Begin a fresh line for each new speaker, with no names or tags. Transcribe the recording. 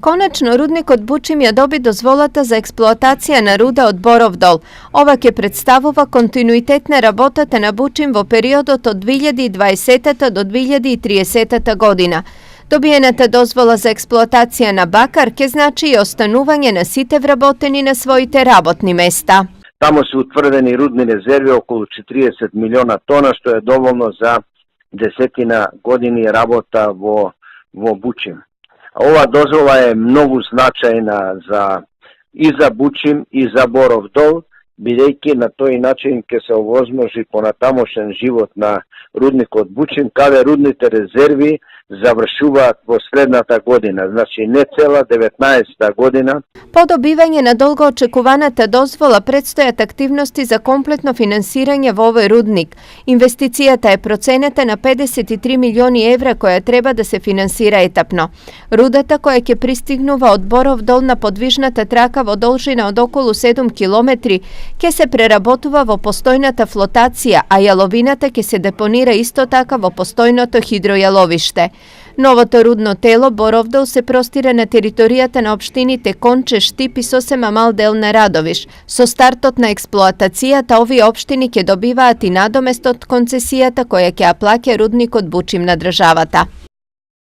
Konačno, rudnik od Bučimja dobi dozvolата за експлоатација на руда од Боров дол. Ова ќе представува континуитетна работата на Бучим во периодот од 2020 до 2030 година. Добиената дозвола за експлоатација на бакар ќе значи и останување на сите вработени на своите работни места.
Тамо се утврдени рудни резерви околу 40 милиона тона, што е доволно за десетина години работа во Бучим. Ова дозвола е многу значајна и за Бучим и за Боров дол, бидејќи на тој начин ќе се овозможи понатамошен живот на рудникот Бучим, каде рудните резерви завршуваат во следната година, значи не цела 19-та година.
По добивање на долгоочекуваната дозвола предстојат активности за комплетно финансирање во овој рудник. Инвестицијата е проценета на 53 милиони евра која треба да се финансира етапно. Рудата која ќе пристигнува од Боров дол на подвижната трака во должина од околу 7 километри ќе се преработува во постојната флотација, а јаловината ќе се депонира исто така во постојното хидројаловиште. Новото рудно тело Боров дол се простира на територијата на општините Конче, Штип и Сосема Малдел на Радовиш. Со стартот на експлоатацијата, овие општини ќе добиваат и надомест од концесијата која ќе ја плаќа рудникот Бучим на државата.